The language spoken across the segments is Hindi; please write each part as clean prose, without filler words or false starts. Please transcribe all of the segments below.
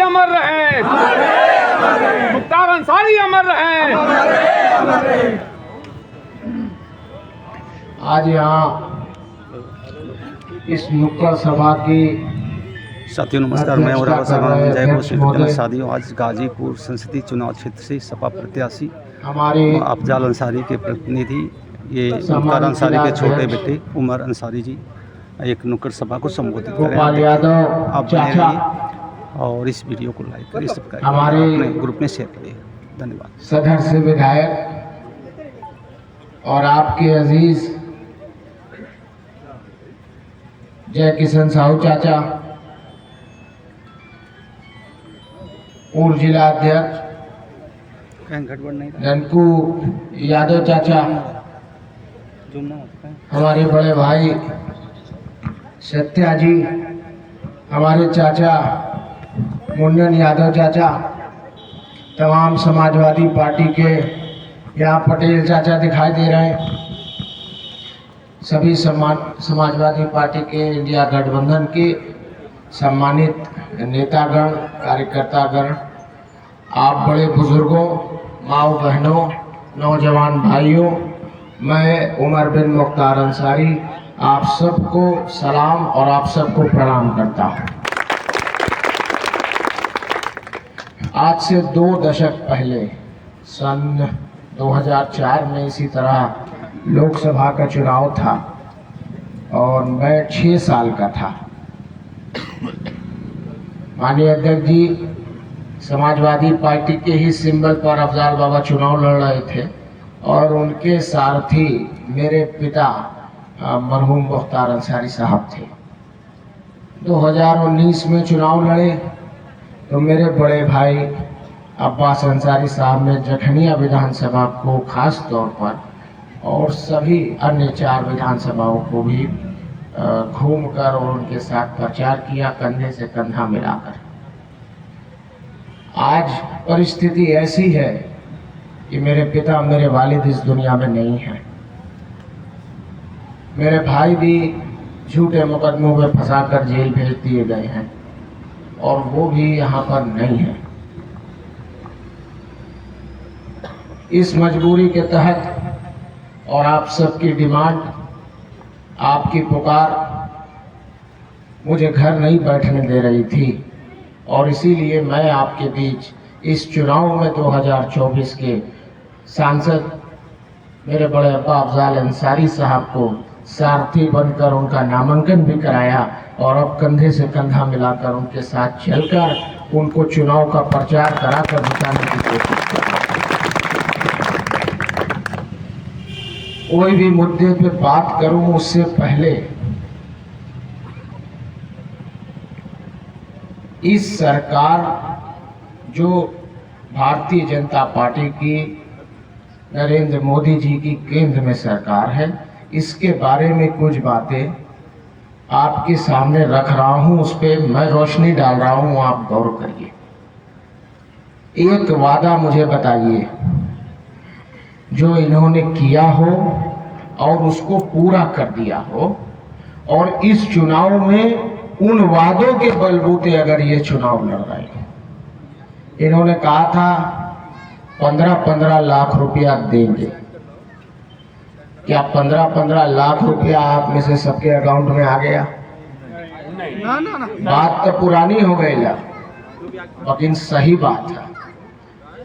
अमर रहे, मुख्तार अंसारी अमर रहे। आज यहाँ इस नुक्कड़ सभा की साथियों नमस्कार, मैं और जयपुर से विद्यालय साथियों। आज गाजीपुर संसदीय चुनाव क्षेत्र से सपा प्रत्याशी हमारे अफजाल अंसारी के प्रतिनिधि ये मुख्तार अंसारी के छोटे बेटे उमर अंसारी जी एक नुक्कड़ सभा को संबोधित कर गोपाल रहे यादव हैं। आप बने चाचा रहिए और इस वीडियो को लाइक करिए, सब्सक्राइब हमारे करिए, अपने ग्रुप में शेयर करिए। धन्यवाद। सदर से विधायक और आपके अजीज जय किशन साहू चाचा, पूर्व जिला अध्यक्ष ननकू यादव चाचा, हमारे बड़े भाई सत्या जी, हमारे चाचा मुन्नन यादव चाचा, तमाम समाजवादी पार्टी के यहाँ पटेल चाचा दिखाई दे रहे हैं, सभी समाजवादी पार्टी के इंडिया गठबंधन के सम्मानित नेतागण, कार्यकर्तागण, आप बड़े बुजुर्गों, माओ बहनों, नौजवान भाइयों, मैं उमर बिन मुख्तार अंसारी आप सबको सलाम और आप सबको प्रणाम करता हूँ। आज से 2 दशक पहले सन 2004 में इसी तरह लोकसभा का चुनाव था और मैं 6 साल का था। माननीय अध्यक्ष जी समाजवादी पार्टी के ही सिंबल पर अफजाल बाबा चुनाव लड़ रहे थे और उनके सारथी मेरे पिता मरहूम मुख्तार अंसारी साहब थे। 2019 में चुनाव लड़े तो मेरे बड़े भाई अब्बास अंसारी साहब ने जखनिया विधानसभा को खास तौर पर और सभी अन्य 4 विधानसभाओं को भी घूमकर और उनके साथ प्रचार किया, कंधे से कंधा मिलाकर। आज परिस्थिति ऐसी है कि मेरे पिता, मेरे वालिद इस दुनिया में नहीं हैं। मेरे भाई भी झूठे मुकदमों में फंसाकर जेल भेज दिए गए हैं और वो भी यहाँ पर नहीं है। इस मजबूरी के तहत और आप सबकी डिमांड, आपकी पुकार मुझे घर नहीं बैठने दे रही थी और इसीलिए मैं आपके बीच इस चुनाव में 2024 के सांसद मेरे बड़े अब्बा अफजाल अंसारी साहब को सारथी बनकर उनका नामांकन भी कराया और अब कंधे से कंधा मिलाकर उनके साथ चलकर उनको चुनाव का प्रचार कराकर जिताने की कोशिश कर रहा हूं। कोई भी मुद्दे पे बात करूं उससे पहले इस सरकार जो भारतीय जनता पार्टी की नरेंद्र मोदी जी की केंद्र में सरकार है, इसके बारे में कुछ बातें आपके सामने रख रहा हूं, उस पर मैं रोशनी डाल रहा हूं, आप गौर करिए। एक वादा मुझे बताइए जो इन्होंने किया हो और उसको पूरा कर दिया हो और इस चुनाव में उन वादों के बलबूते अगर ये चुनाव लड़ रहे हैं। इन्होंने कहा था 15-15 लाख रुपया देंगे। क्या 15-15 लाख रुपया आप में से सबके अकाउंट में आ गया? बात तो पुरानी हो गई ला, लेकिन सही बात है।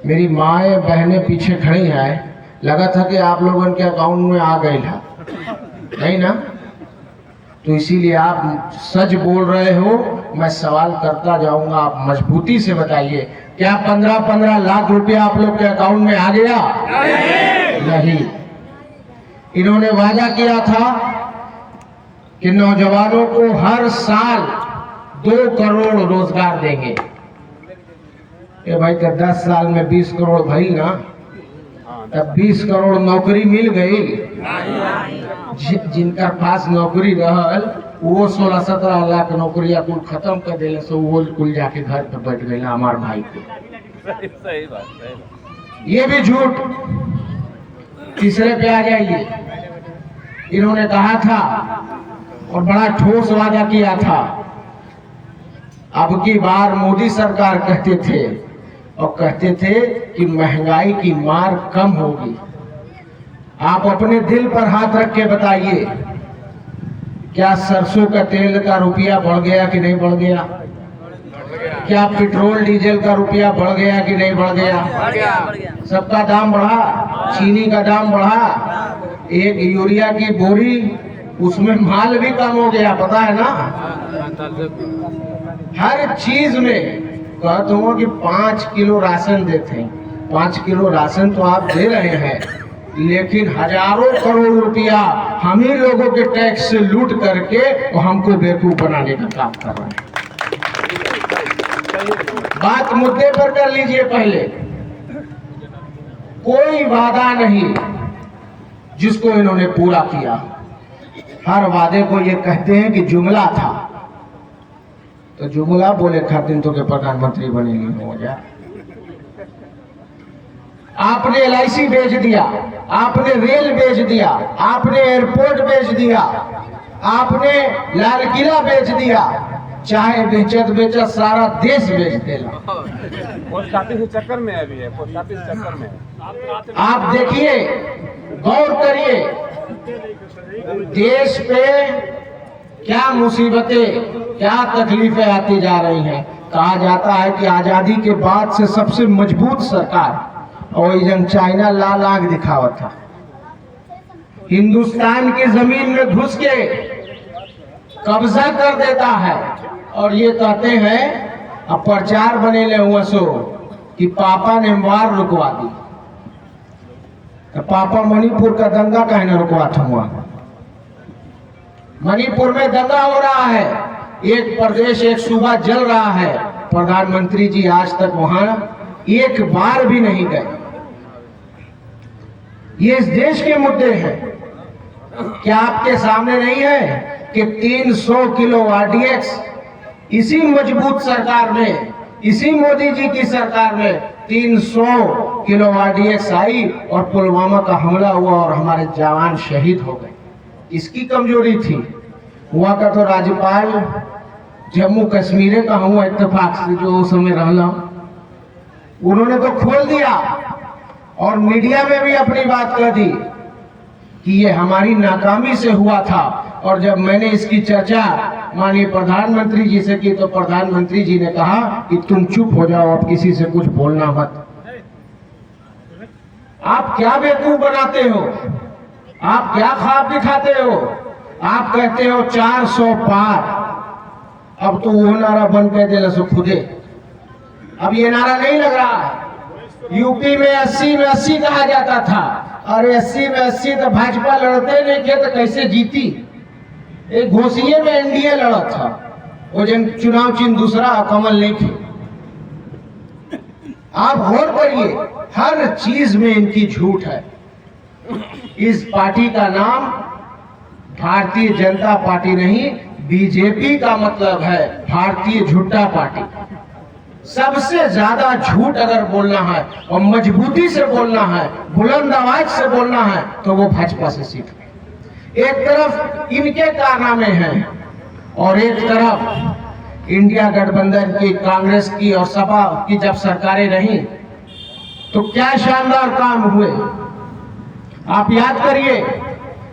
मेरी माएँ बहनें पीछे खड़ी हैं, लगा था कि आप लोगों के अकाउंट में आ गई है, नहीं ना? तो इसीलिए आप सच बोल रहे हो, मैं सवाल करता जाऊंगा, आप मजबूती से बताइए, क्या 15-15 लाख रुपया आप लोग के अकाउंट में आ गया? नहीं। इन्होंने वादा किया था कि नौजवानों को हर साल 2 करोड़ रोजगार देंगे। ये भाई तो 10 साल में 20 करोड़ भई ना, तब 20 करोड़ नौकरी मिल गई। जिनका पास नौकरी रहल वो 16-17 लाख नौकरियां कुल खत्म कर दिले, सो वो कुल जाके घर पर बैठ गए ना हमारे भाई को। सही बात। ये भी झूठ। तीसरे पे आ जाइए। इन्होंने कहा था और बड़ा ठोस वादा किया था अब की बार मोदी सरकार कहते थे और कहते थे कि महंगाई की मार कम होगी। आप अपने दिल पर हाथ रख के बताइए, क्या सरसों का तेल का रुपया बढ़ गया कि नहीं बढ़ गया? क्या पेट्रोल डीजल का रुपया बढ़ गया कि नहीं बढ़ गया? सबका दाम बढ़ा, चीनी का दाम बढ़ा, एक यूरिया की बोरी उसमें माल भी कम हो गया, पता है ना? हर चीज में कहता हूँ कि 5 किलो राशन देते हैं। 5 किलो राशन तो आप दे रहे हैं, लेकिन हजारों करोड़ रुपया हम ही लोगों के टैक्स से लूट करके और हमको बेवकूफ बनाने का काम कर रहे हैं। बात मुद्दे पर कर लीजिए। पहले कोई वादा नहीं जिसको इन्होंने पूरा किया। हर वादे को ये कहते हैं कि जुमला था, तो जुमला बोले खातिर तो के प्रधानमंत्री बने नहीं हो जाए। आपने LIC बेच दिया, आपने रेल बेच दिया, आपने एयरपोर्ट बेच दिया, आपने लाल किला बेच दिया, चाहे बेचत बेचत सारा देश बेच देना। पोस्ट ऑफिस के चक्कर में अभी है, पोस्ट ऑफिस के चक्कर में। आप देखिए, गौर करिए, देश पे क्या मुसीबतें, क्या तकलीफें आती जा रही हैं। कहा जाता है कि आजादी के बाद से सबसे मजबूत सरकार और जंग चाइना लाल आग दिखावा था। हिंदुस्तान की जमीन में घुस के कब्जा कर देता है और ये कहते हैं, अब प्रचार बने ले हुआ सो कि पापा ने वार रुकवा दी। तो पापा मणिपुर का दंगा कहने रुकवा था हुआ। मणिपुर में दंगा हो रहा है, एक प्रदेश एक सूबा जल रहा है। प्रधानमंत्री जी आज तक वहां एक बार भी नहीं गए। ये इस देश के मुद्दे हैं। क्या आपके सामने नहीं है कि 300 किलो RDX इसी मजबूत सरकार में, इसी मोदी जी की सरकार में 300 किलो RDX आई और पुलवामा का हमला हुआ और हमारे जवान शहीद हो गए। इसकी कमजोरी थी। वहां का तो राज्यपाल जम्मू कश्मीर का हुआ इत्तेफाक से जो उस समय रहना, उन्होंने तो खोल दिया और मीडिया में भी अपनी बात कह दी कि ये हमारी नाकामी से हुआ था। और जब मैंने इसकी चर्चा माननीय प्रधानमंत्री जी से की तो प्रधानमंत्री जी ने कहा कि तुम चुप हो जाओ, अब किसी से कुछ बोलना मत। आप क्या बेवकूफ बनाते हो? आप क्या ख्वाब दिखाते हो? आप कहते हो 400 पार, अब तो वो नारा बंद कर दे सो खुदे। अब ये नारा नहीं लग रहा है। यूपी में 80 में 80 कहा जाता था, और 80 में 80 तो भाजपा लड़ते नहीं थे तो कैसे जीती? एक घोषिये में NDA लड़ा था, वो जन चुनाव चिन्ह दूसरा कमल नहीं थे। आप गौर करिए, हर चीज में इनकी झूठ है। इस पार्टी का नाम भारतीय जनता पार्टी नहीं, BJP का मतलब है भारतीय झूठा पार्टी। सबसे ज्यादा झूठ अगर बोलना है और मजबूती से बोलना है, बुलंद आवाज से बोलना है, तो वो भाजपा से सीख। एक तरफ इनके कारनामे हैं और एक तरफ इंडिया गठबंधन की, कांग्रेस की और सपा की जब सरकारें रही तो क्या शानदार काम हुए। आप याद करिए,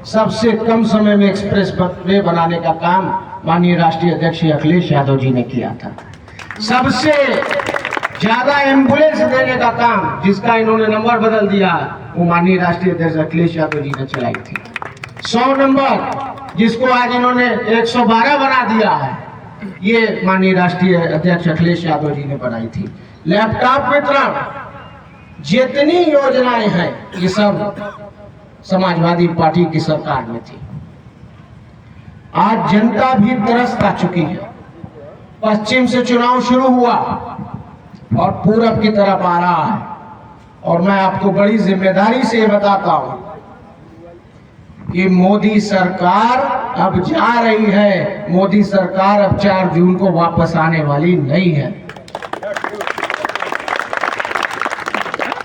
सबसे कम समय में एक्सप्रेस वे बनाने का काम माननीय राष्ट्रीय अध्यक्ष अखिलेश यादव जी ने किया था। सबसे ज्यादा एम्बुलेंस देने का काम, जिसका इन्होंने नंबर बदल दिया, वो माननीय राष्ट्रीय अध्यक्ष अखिलेश यादव जी ने चलाई थी। 100 नंबर जिसको आज इन्होंने 112 बना दिया है, ये माननीय राष्ट्रीय अध्यक्ष अखिलेश यादव जी ने बनाई थी। लैपटॉप वितरण, जितनी योजनाएं हैं, ये सब समाजवादी पार्टी की सरकार में थी। आज जनता भी तरस खा चुकी है। पश्चिम से चुनाव शुरू हुआ और पूरब की तरफ आ रहा है, और मैं आपको बड़ी जिम्मेदारी से बताता हूं कि मोदी सरकार अब जा रही है। मोदी सरकार अब 4 जून को वापस आने वाली नहीं है।